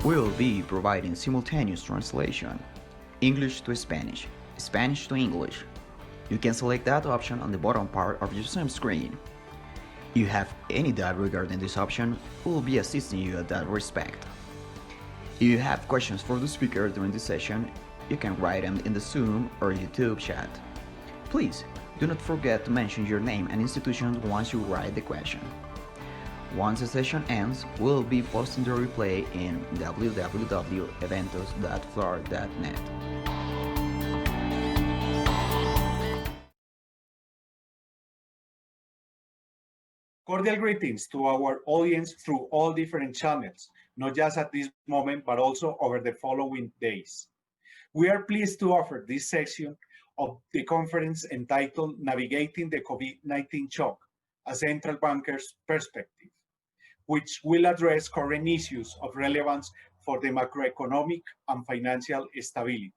We'll be providing simultaneous translation, English to Spanish, Spanish to English. You can select that option on the bottom part of your Zoom screen. If you have any doubt regarding this option, we'll be assisting you at that respect. If you have questions for the speaker during this session, you can write them in the Zoom or YouTube chat. Please do not forget to mention your name and institution once you write the question. Once the session ends, we'll be posting the replay in www.eventos.flor.net. Cordial greetings to our audience through all different channels, not just at this moment, but also over the following days. We are pleased to offer this section of the conference entitled Navigating the COVID-19 Shock, a Central Banker's Perspective, which will address current issues of relevance for the macroeconomic and financial stability.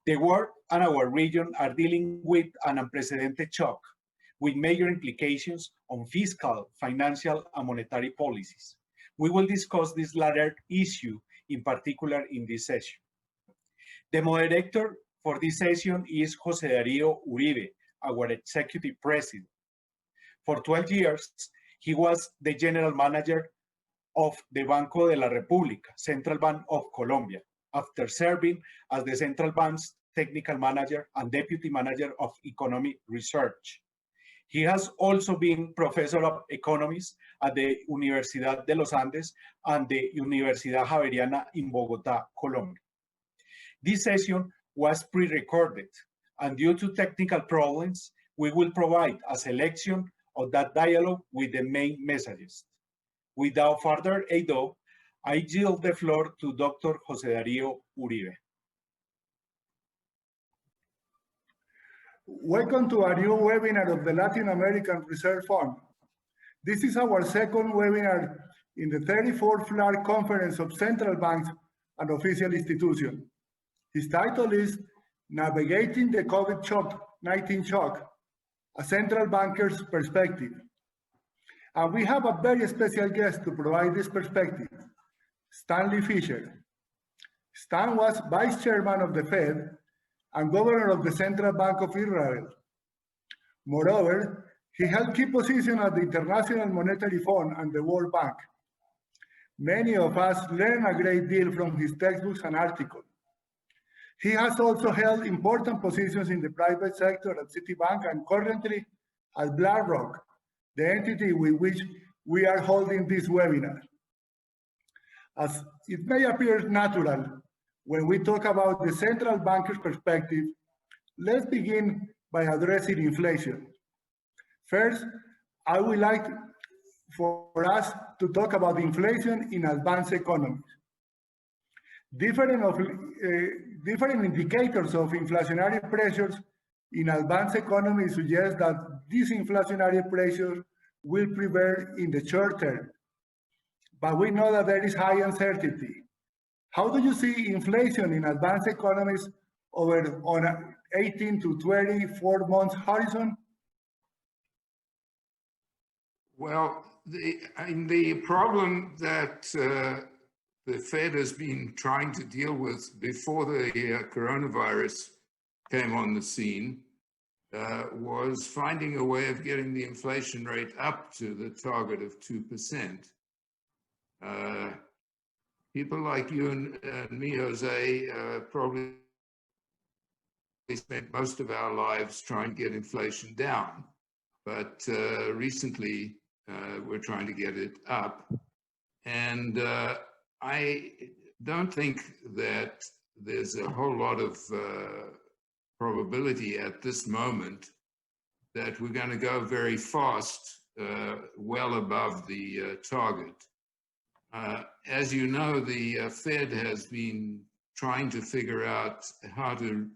The world and our region are dealing with an unprecedented shock, with major implications on fiscal, financial, and monetary policies. We will discuss this latter issue in particular in this session. The moderator for this session is Jose Dario Uribe, our executive president. For 12 years, he was the general manager of the Banco de la República, Central Bank of Colombia, after serving as the central bank's technical manager and deputy manager of economic research. He has also been professor of economics at the Universidad de los Andes and the Universidad Javeriana in Bogotá, Colombia. This session was pre-recorded, and due to technical problems, we will provide a selection of that dialogue with the main messages. Without further ado, I yield the floor to Dr. Jose Dario Uribe. Welcome to our new webinar of the Latin American Research Fund. This is our second webinar in the 34th FLAR Conference of Central Banks and Official Institutions. His title is Navigating the COVID-19 Shock, a Central Banker's Perspective. And we have a very special guest to provide this perspective, Stanley Fischer. Stan was vice chairman of the Fed and governor of the Central Bank of Israel. Moreover, he held key positions at the International Monetary Fund and the World Bank. Many of us learn a great deal from his textbooks and articles. He has also held important positions in the private sector at Citibank and currently at BlackRock, the entity with which we are holding this webinar. As it may appear natural, when we talk about the central banker's perspective, let's begin by addressing inflation. First, I would like for us to talk about inflation in advanced economies. Different indicators of inflationary pressures in advanced economies suggest that these inflationary pressures will prevail in the short term. But we know that there is high uncertainty. How do you see inflation in advanced economies on an 18 to 24 months horizon? Well, the problem that the Fed has been trying to deal with before the coronavirus came on the scene was finding a way of getting the inflation rate up to the target of 2%. People like you and me, Jose, probably spent most of our lives trying to get inflation down. But recently, we're trying to get it up. And I don't think that there's a whole lot of probability at this moment that we're going to go very fast, well above the target. As you know, the Fed has been trying to figure out how to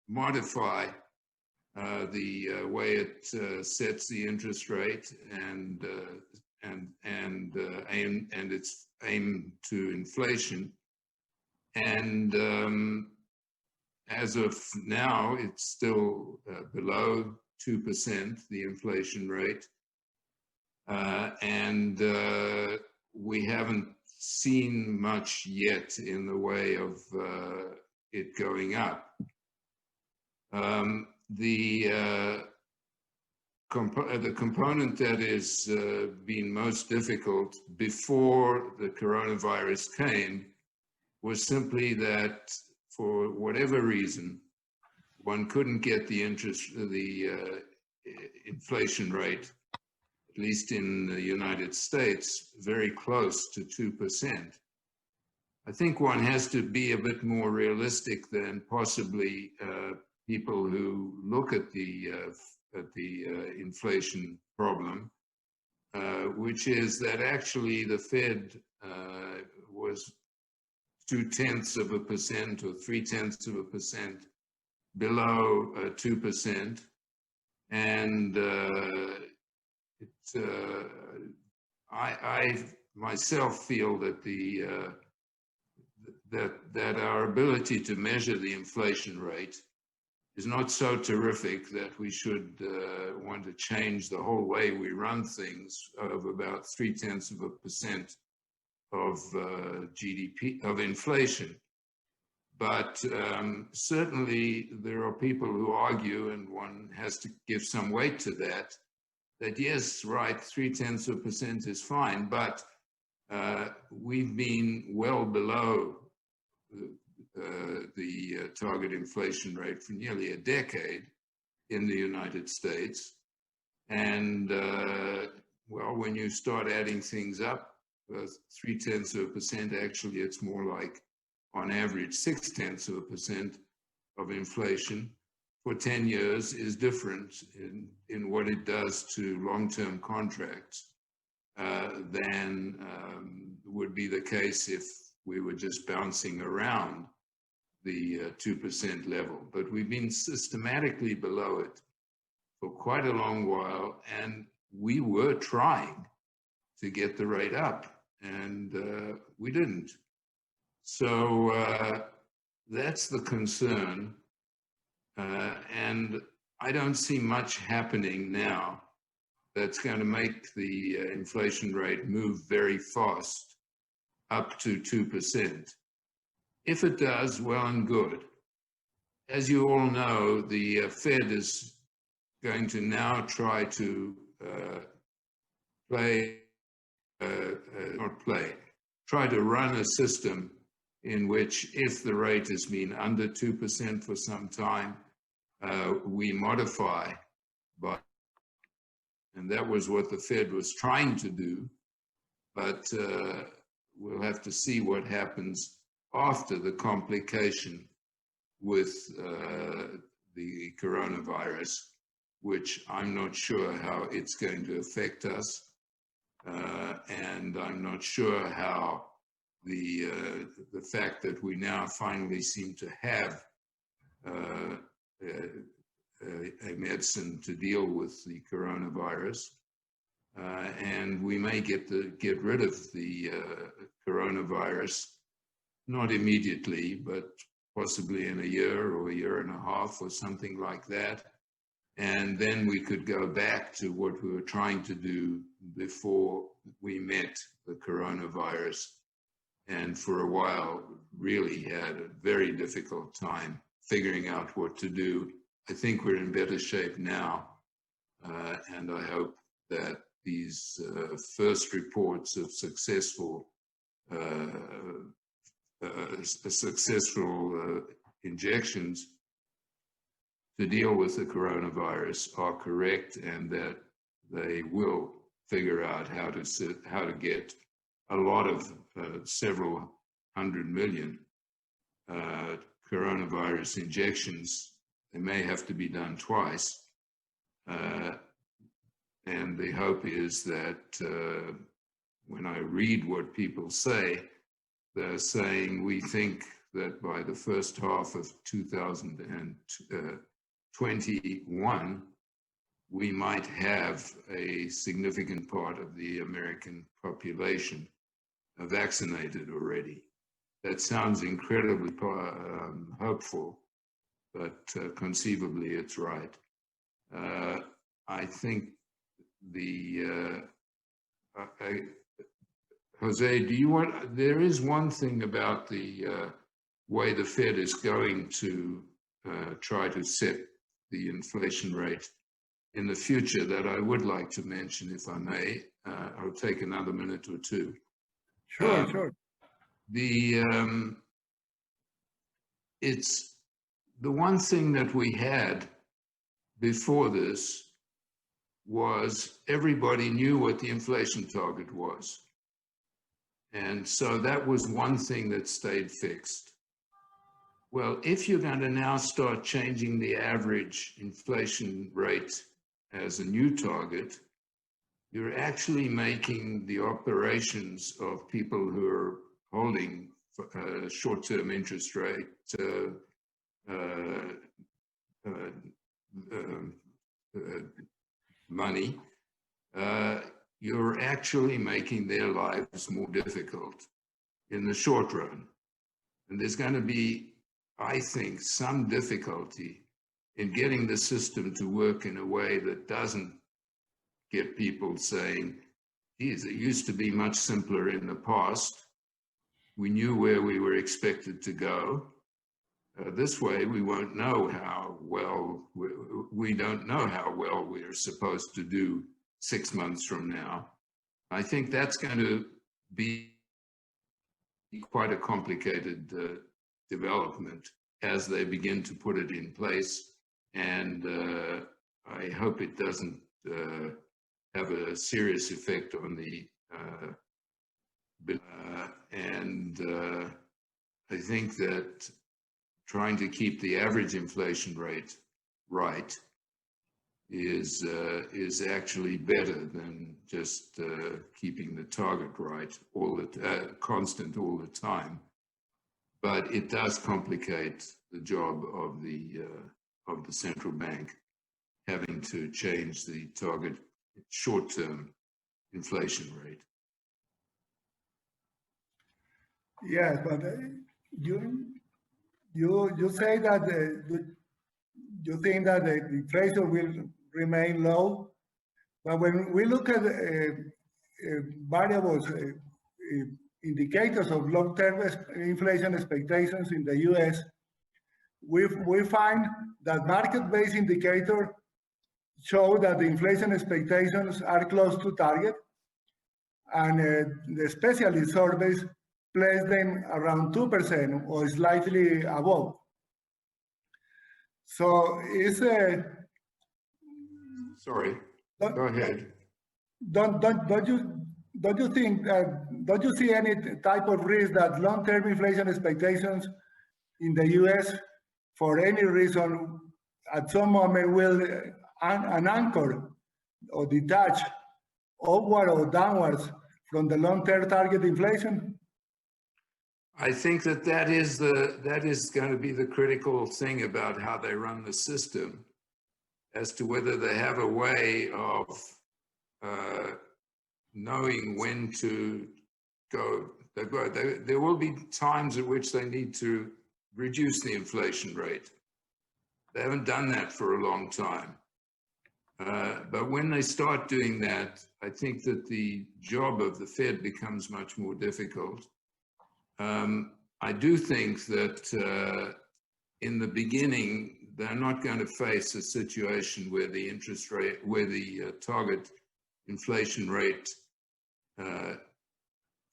modify the way it sets the interest rate and its aim to inflation. And as of now, it's still below 2%, the inflation rate. And we haven't seen much yet in the way of it going up. The component that has been most difficult before the coronavirus came was simply that for whatever reason, one couldn't get the inflation rate, at least in the United States, very close to 2%. I think one has to be a bit more realistic than possibly people who look at the inflation problem, which is that actually the Fed was 0.2% or 0.3% below 2%, and I myself feel that that our ability to measure the inflation rate is not so terrific that we should want to change the whole way we run things of about 0.3% of GDP, of inflation. But certainly there are people who argue, and one has to give some weight to that, that yes, right, 0.3% is fine, but we've been well below the target inflation rate for nearly a decade in the United States. And well, when you start adding things up, 0.3%, actually it's more like on average 0.6% of inflation for 10 years is different in what it does to long-term contracts than would be the case if we were just bouncing around the 2% level. But we've been systematically below it for quite a long while, and we were trying to get the rate up, and we didn't. So that's the concern, and I don't see much happening now that's going to make the inflation rate move very fast up to 2%. If it does, well and good. As you all know, the Fed is going to now try to try to run a system in which if the rate has been under 2% for some time, we modify by, and that was what the Fed was trying to do, but we'll have to see what happens after the complication with the coronavirus, which I'm not sure how it's going to affect us. And I'm not sure how the fact that we now finally seem to have a medicine to deal with the coronavirus, and we may get rid of the coronavirus, not immediately, but possibly in a year or a year and a half or something like that. And then we could go back to what we were trying to do before we met the coronavirus, and for a while really had a very difficult time figuring out what to do. I think we're in better shape now, and I hope that these first reports of successful injections to deal with the coronavirus are correct, and that they will figure out how to get a lot of several 100 million coronavirus injections. They may have to be done twice, and the hope is that when I read what people say, they're saying we think that by the first half of 2021, we might have a significant part of the American population vaccinated already. That sounds incredibly hopeful, but conceivably it's right. I think Jose, there is one thing about the way the Fed is going to try to set the inflation rate in the future that I would like to mention, if I may. I'll take another minute or two. Sure, sure. It's the one thing that we had before this was everybody knew what the inflation target was. And so that was one thing that stayed fixed. Well, if you're going to now start changing the average inflation rate as a new target, you're actually making the operations of people who are holding short-term interest rate money, you're actually making their lives more difficult in the short run. And there's going to be, I think, some difficulty in getting the system to work in a way that doesn't get people saying, geez, it used to be much simpler in the past. We knew where we were expected to go. This way, we won't know how well, we don't know how well we're supposed to do 6 months from now. I think that's going to be quite a complicated development as they begin to put it in place. And I hope it doesn't have a serious effect on the I think that trying to keep the average inflation rate right is actually better than just keeping the target right constant all the time. But it does complicate the job of the central bank, having to change the target short-term inflation rate. Yes, but you say that you think that the inflation will remain low, but when we look at variables, indicators of long-term inflation expectations in the U.S., we find that market-based indicators show that the inflation expectations are close to target, and the specialist surveys place them around 2% or slightly above. So it's Sorry, go ahead. Don't you think don't you see any type of risk that long-term inflation expectations in the U.S. for any reason at some moment will an anchor or detach upward or downwards from the long-term target inflation? I think that is going to be the critical thing about how they run the system, as to whether they have a way of knowing when to go. There will be times at which they need to reduce the inflation rate. They haven't done that for a long time. But when they start doing that, I think that the job of the Fed becomes much more difficult. I do think that in the beginning, they're not going to face a situation where the interest rate, where the target inflation rate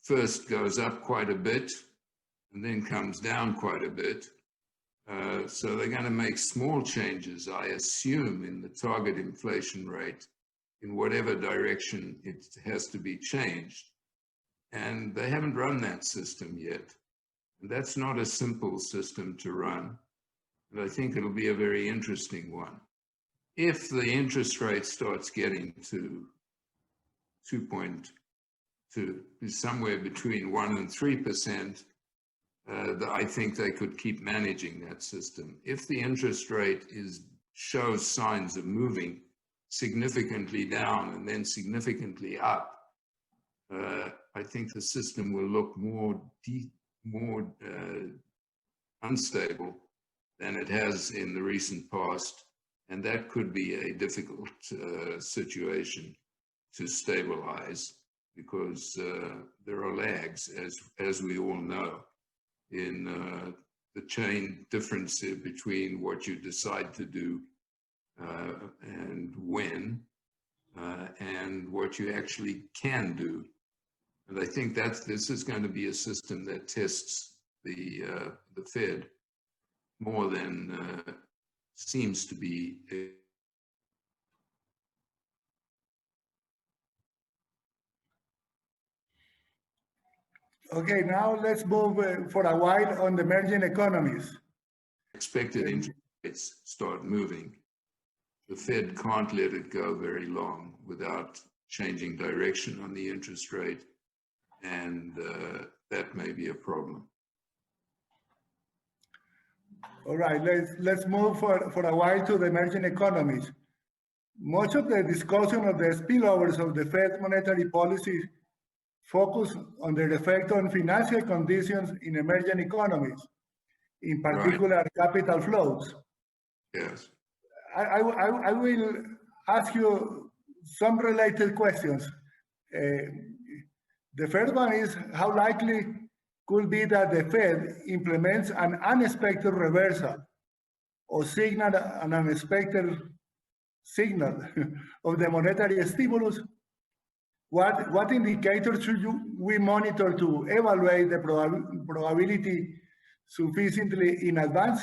first goes up quite a bit and then comes down quite a bit. So they're going to make small changes, I assume, in the target inflation rate in whatever direction it has to be changed. And they haven't run that system yet. And that's not a simple system to run. And I think it'll be a very interesting one. If the interest rate starts getting to 2.2, somewhere between 1% and 3%, I think they could keep managing that system. If the interest rate shows signs of moving significantly down and then significantly up, I think the system will look more unstable than it has in the recent past, and that could be a difficult situation to stabilize. because there are lags, as we all know, in the chain difference between what you decide to do and when, and what you actually can do. And I think this is going to be a system that tests the Fed more than seems to be. Okay, now let's move for a while on the emerging economies. Expected interest rates start moving. The Fed can't let it go very long without changing direction on the interest rate, and that may be a problem. All right, let's move for a while to the emerging economies. Much of the discussion of the spillovers of the Fed monetary policy focus on their effect on financial conditions in emerging economies, in particular capital flows. Yes. I will ask you some related questions. The first one is, how likely could be that the Fed implements an unexpected reversal or signal an unexpected signal of the monetary stimulus? What indicators should we monitor to evaluate the probability sufficiently in advance?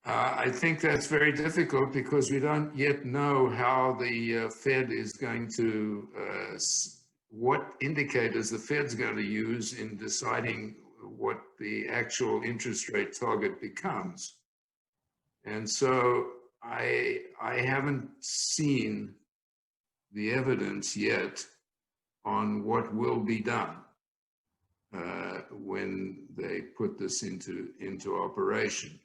I think that's very difficult because we don't yet know how the Fed is going to, what indicators the Fed's going to use in deciding what the actual interest rate target becomes. And so I haven't seen the evidence yet on what will be done when they put this into operation.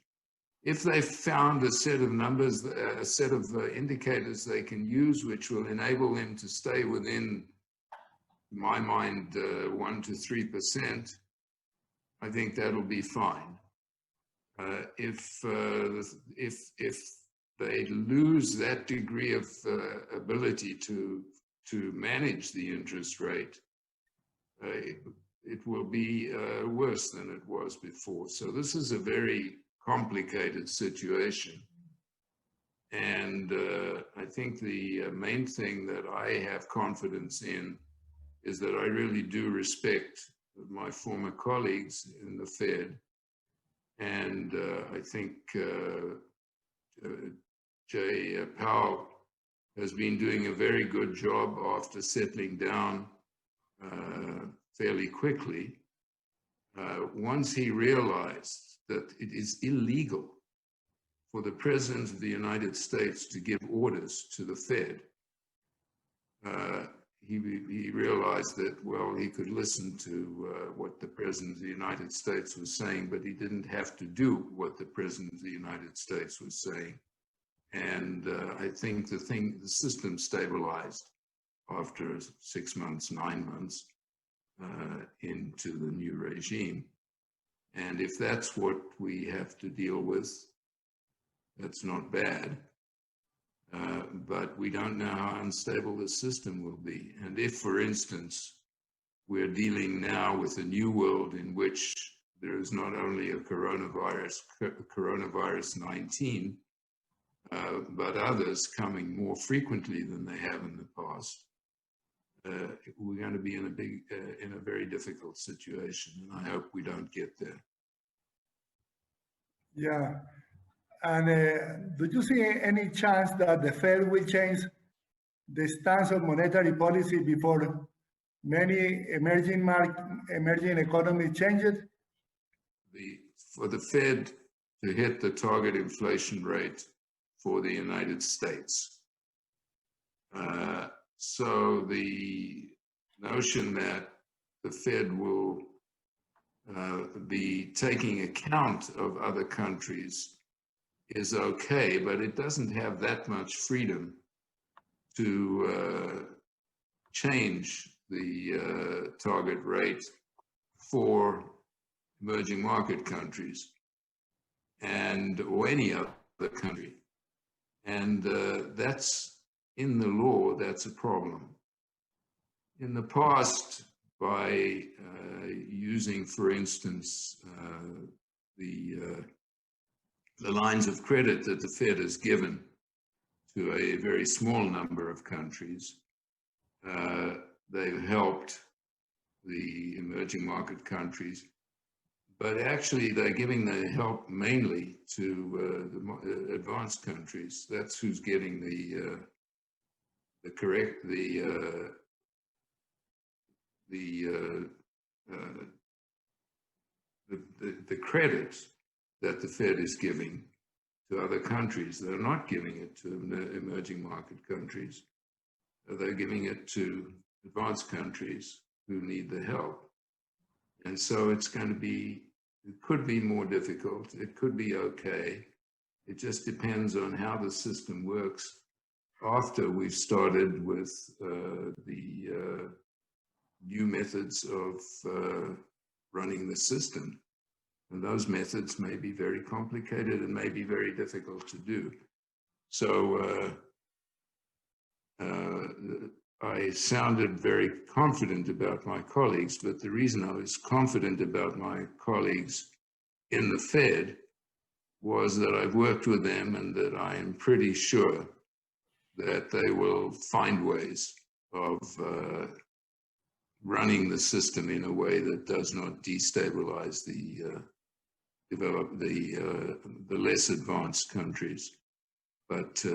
If they found a set of numbers, a set of indicators they can use, which will enable them to stay within, in my mind, 1 to 3%, I think that'll be fine. If they lose that degree of ability to manage the interest rate, it will be worse than it was before. So this is a very complicated situation. And I think the main thing that I have confidence in is that I really do respect my former colleagues in the Fed. And I think Jay Powell has been doing a very good job after settling down fairly quickly. Once he realized that it is illegal for the President of the United States to give orders to the Fed, he realized that, well, he could listen to what the President of the United States was saying, but he didn't have to do what the President of the United States was saying. And I think the system stabilized after 6 months, 9 months into the new regime. And if that's what we have to deal with, that's not bad. But we don't know how unstable the system will be. And if, for instance, we're dealing now with a new world in which there is not only a coronavirus 19, but others coming more frequently than they have in the past, we're going to be in a very difficult situation, and I hope we don't get there. Yeah, and do you see any chance that the Fed will change the stance of monetary policy before many emerging economies change it? For the Fed to hit the target inflation rate for the United States. So the notion that the Fed will be taking account of other countries is okay, but it doesn't have that much freedom to change the target rate for emerging market countries or any other country. And that's in the law, that's a problem. In the past, by using, for instance, the lines of credit that the Fed has given to a very small number of countries, they've helped the emerging market countries, but actually they're giving the help mainly to the advanced countries. That's who's getting the credit that the Fed is giving to other countries. They're not giving it to emerging market countries. They're giving it to advanced countries who need the help. And so it's going to be, it could be more difficult. It could be okay. It just depends on how the system works after we've started with the new methods of running the system. And those methods may be very complicated and may be very difficult to do. So I sounded very confident about my colleagues, but the reason I was confident about my colleagues in the Fed was that I've worked with them and that I am pretty sure that they will find ways of running the system in a way that does not destabilize the less advanced countries. But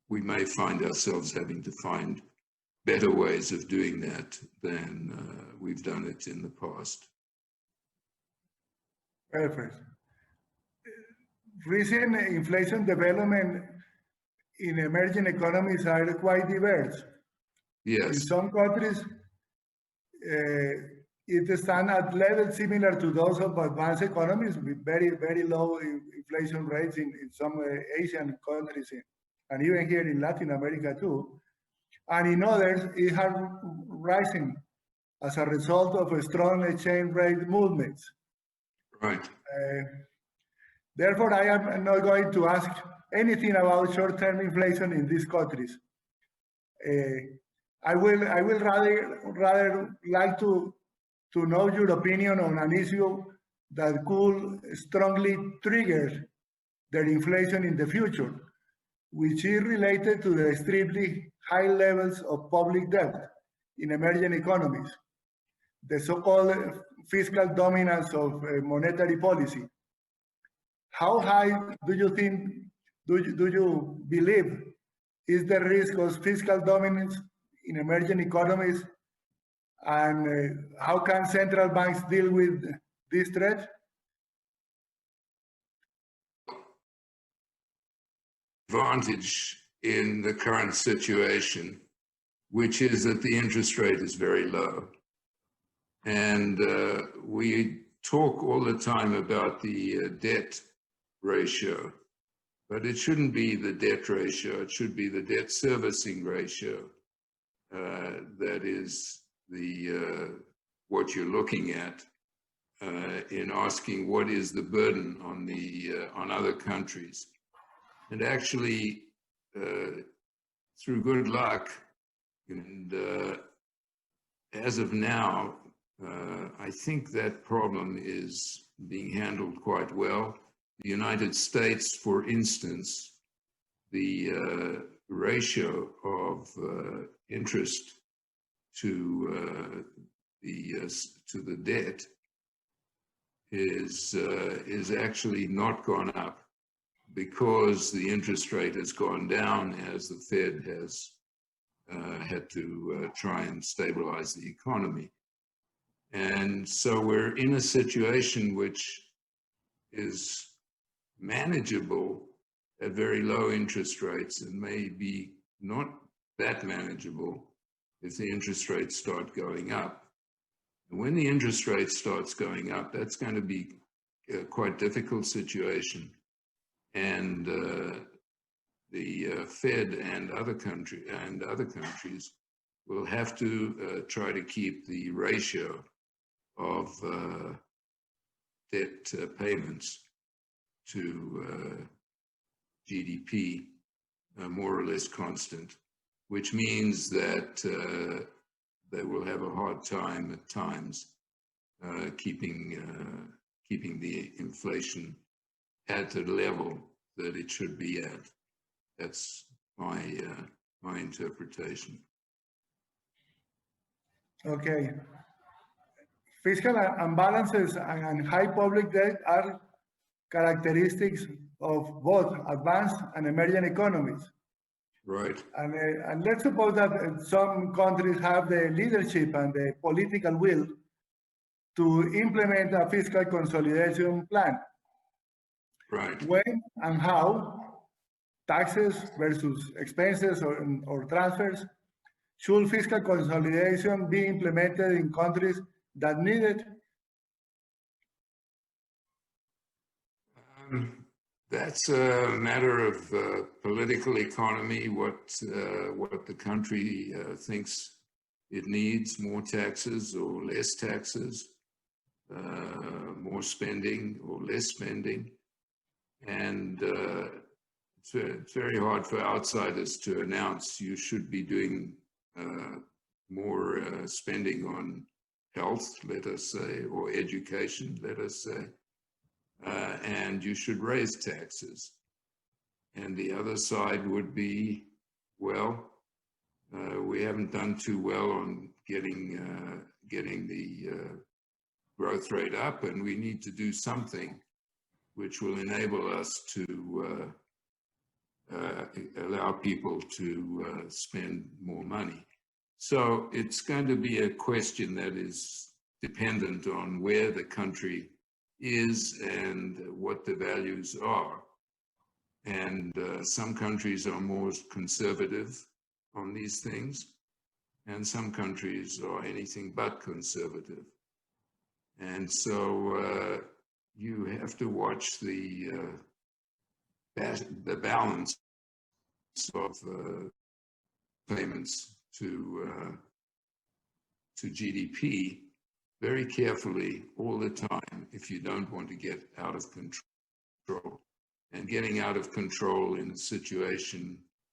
we may find ourselves having to find better ways of doing that than we've done it in the past. Perfect. Recent inflation development in emerging economies are quite diverse. Yes. In some countries, it stands at levels similar to those of advanced economies with very, very low inflation rates in some Asian countries and even here in Latin America too. And in others, it has rising as a result of a strong exchange rate movements. Right. Therefore, I am not going to ask anything about short-term inflation in these countries. I will rather like to know your opinion on an issue that could strongly trigger their inflation in the future, which is related to the extremely high levels of public debt in emerging economies, the so-called fiscal dominance of monetary policy. How high do you think, do you believe is the risk of fiscal dominance in emerging economies, and how can central banks deal with this threat? Advantage in the current situation, which is that the interest rate is very low. And we talk all the time about the debt ratio, but it shouldn't be the debt ratio, it should be the debt servicing ratio. That is the what you're looking at in asking what is the burden on the on other countries. And actually, through good luck, and as of now, I think that problem is being handled quite well. The United States, for instance, the ratio of interest to the debt is actually not gone up, because the interest rate has gone down as the Fed has had to try and stabilize the economy. And so we're in a situation which is manageable at very low interest rates, and may be not that manageable if the interest rates start going up. And when the interest rate starts going up, that's going to be a quite difficult situation. And the Fed and other countries will have to try to keep the ratio of debt payments to GDP, more or less constant, which means that they will have a hard time at times keeping the inflation at a level that it should be at. That's my interpretation. Okay. Fiscal imbalances and high public debt are characteristics of both advanced and emerging economies. Right. And let's suppose that some countries have the leadership and the political will to implement a fiscal consolidation plan. Right. When and how taxes versus expenses or transfers should fiscal consolidation be implemented in countries that need it? That's a matter of political economy, what the country thinks it needs, more taxes or less taxes, more spending or less spending. And it's very hard for outsiders to announce you should be doing more spending on health, let us say, or education, let us say. And you should raise taxes. And the other side would be, well, we haven't done too well on getting the growth rate up, and we need to do something which will enable us to allow people to spend more money. So it's going to be a question that is dependent on where the country is and what the values are. And some countries are more conservative on these things, and some countries are anything but conservative. And so you have to watch the balance of payments to GDP very carefully all the time if you don't want to get out of control. And getting out of control in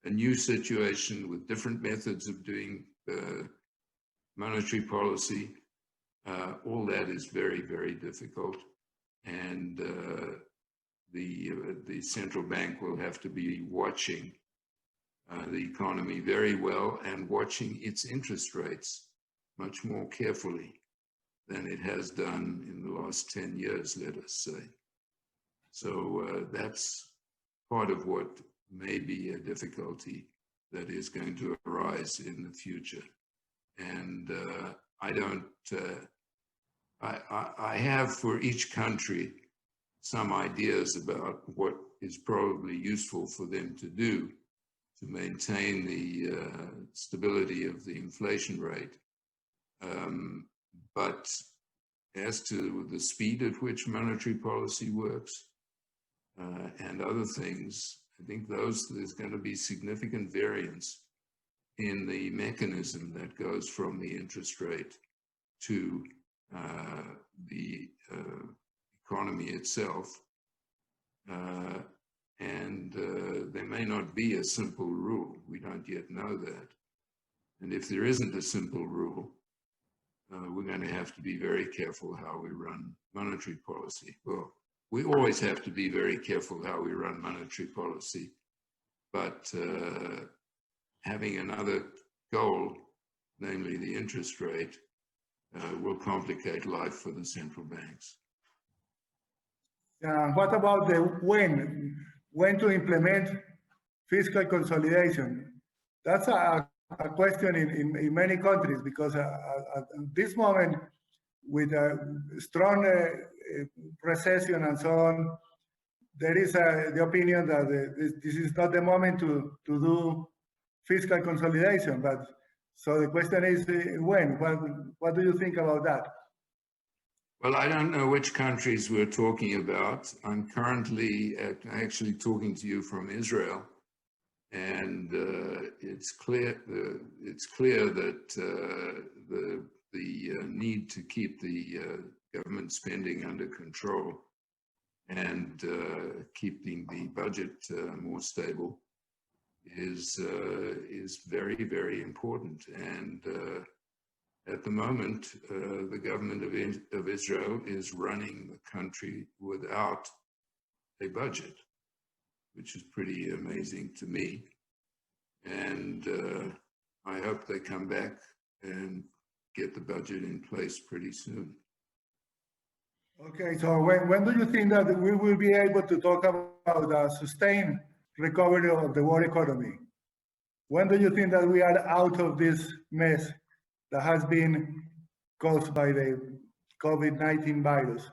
a new situation with different methods of doing monetary policy, all that is very, very difficult. And the central bank will have to be watching the economy very well and watching its interest rates much more carefully than it has done in the last 10 years, let us say. So that's part of what may be a difficulty that is going to arise in the future. And I have for each country some ideas about what is probably useful for them to do to maintain the stability of the inflation rate. But as to the speed at which monetary policy works and other things, I think there's going to be significant variance in the mechanism that goes from the interest rate to the economy itself. And there may not be a simple rule. We don't yet know that. And if there isn't a simple rule, we're going to have to be very careful how we run monetary policy. Well, we always have to be very careful how we run monetary policy, but having another goal, namely the interest rate, will complicate life for the central banks. What about the when to implement fiscal consolidation? That's a question in many countries, because at this moment, with a strong recession and so on, there is the opinion that this is not the moment to do fiscal consolidation. But so the question is, when? What do you think about that? Well, I don't know which countries we're talking about. I'm currently actually talking to you from Israel, and it's clear that the need to keep the government spending under control and keeping the budget more stable is very, very important. And at the moment, the government of Israel is running the country without a budget, which is pretty amazing to me. And I hope they come back and get the budget in place pretty soon. Okay, so when do you think that we will be able to talk about a sustained recovery of the world economy? When do you think that we are out of this mess that has been caused by the COVID-19 virus?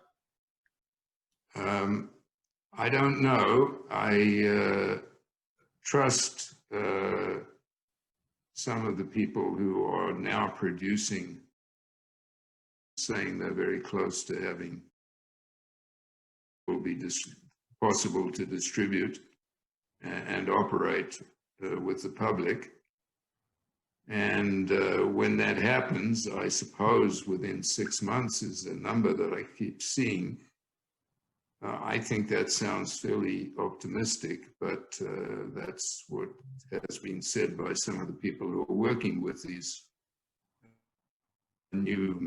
I don't know. I trust some of the people who are now producing, saying they're very close to having, will be possible to distribute and operate with the public. And when that happens, I suppose within 6 months is a number that I keep seeing. I think that sounds fairly optimistic, but that's what has been said by some of the people who are working with these new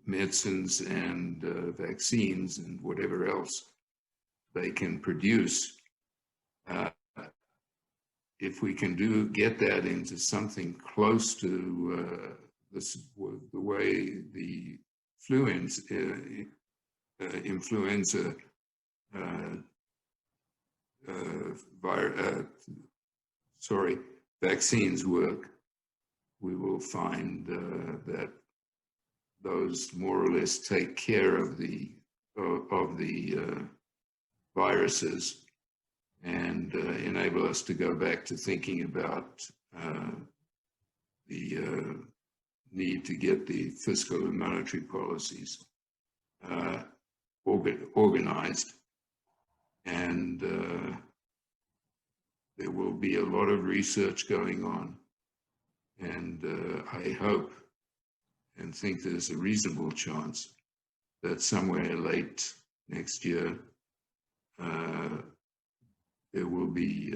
medicines and vaccines and whatever else they can produce. If we can get that into something close to the way the influenza vaccines work, we will find that those more or less take care of the viruses and enable us to go back to thinking about the need to get the fiscal and monetary policies organized. And there will be a lot of research going on. And I hope and think there's a reasonable chance that somewhere late next year, there will be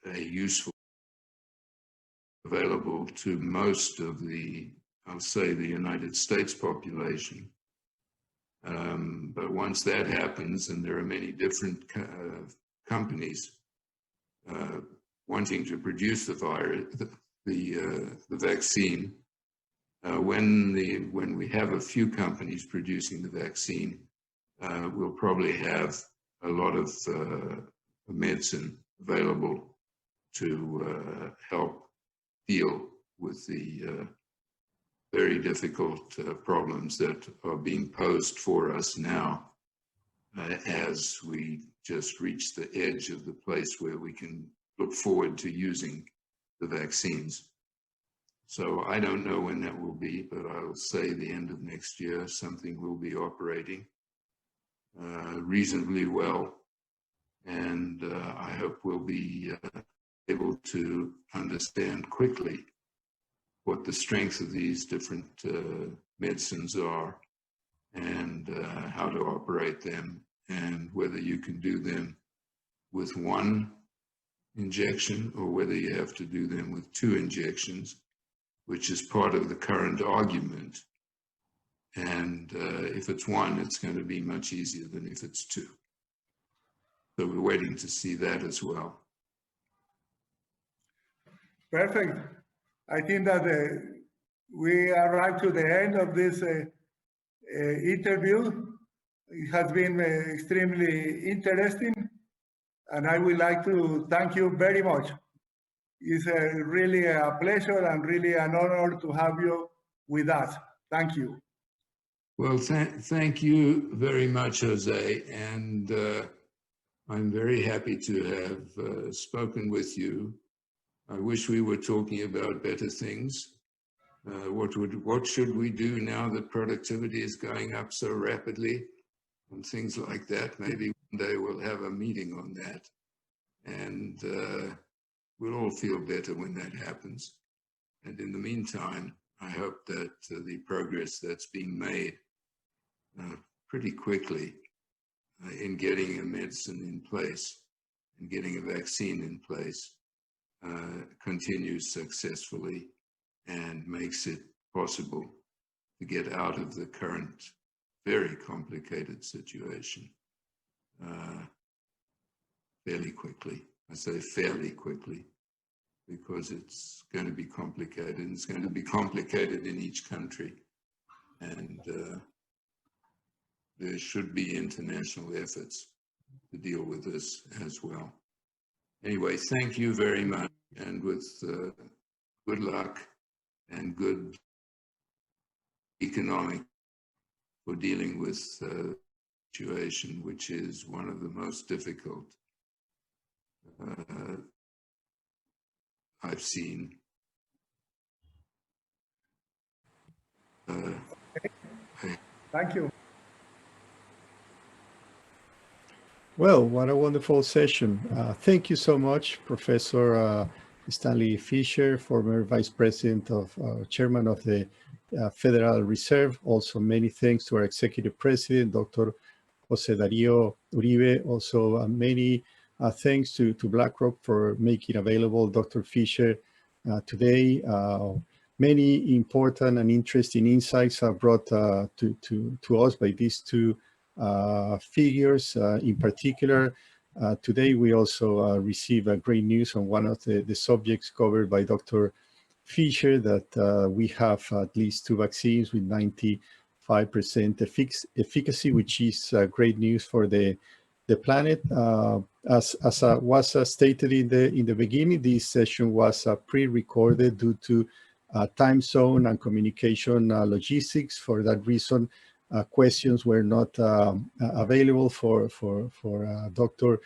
a useful available to most of the, I'll say, the United States population. But once that happens, and there are many different companies wanting to produce the vaccine, when we have a few companies producing the vaccine, we'll probably have a lot of medicine available to help deal with the very difficult problems that are being posed for us now as we just reach the edge of the place where we can look forward to using the vaccines. So I don't know when that will be, but I'll say the end of next year, something will be operating reasonably well. And I hope we'll be able to understand quickly what the strengths of these different medicines are and how to operate them, and whether you can do them with one injection or whether you have to do them with 2 injections, which is part of the current argument. And if it's 1, it's going to be much easier than if it's 2. So we're waiting to see that as well. Perfect. I think that we arrived to the end of this interview. It has been extremely interesting, and I would like to thank you very much. It's really a pleasure and really an honor to have you with us. Thank you. Well, thank you very much, Jose, and I'm very happy to have spoken with you. I wish we were talking about better things. What should we do now that productivity is going up so rapidly and things like that? Maybe one day we'll have a meeting on that, and we'll all feel better when that happens. And in the meantime, I hope that the progress that's being made pretty quickly in getting a medicine in place and getting a vaccine in place continues successfully and makes it possible to get out of the current very complicated situation fairly quickly. I say fairly quickly because it's going to be complicated, and it's going to be complicated in each country. And there should be international efforts to deal with this as well. Anyway, thank you very much, and with good luck and good economic for dealing with the situation, which is one of the most difficult I've seen. Thank you. Well, what a wonderful session. Thank you so much, Professor Stanley Fischer, former Vice President Chairman of the Federal Reserve. Also, many thanks to our Executive President, Dr. Jose Dario Uribe. Also, many thanks to BlackRock for making available Dr. Fischer today. Many important and interesting insights are brought to us by these two figures. In particular, today we also receive great news on one of the subjects covered by Dr. Fischer, that we have at least 2 vaccines with 95% efficacy, which is great news for the planet. As was stated in the beginning, this session was pre-recorded due to time zone and communication logistics. For that reason, questions were not available for Dr.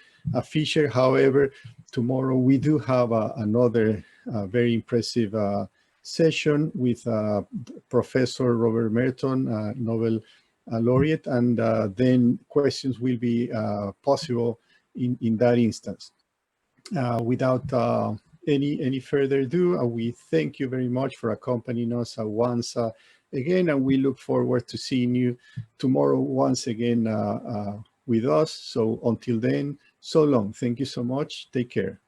Fischer. However, tomorrow we do have another very impressive session with Professor Robert Merton, Nobel laureate, and then questions will be possible in that instance. Without any further ado, we thank you very much for accompanying us once again, and we look forward to seeing you tomorrow once again with us. So until then, so long. Thank you so much. Take care.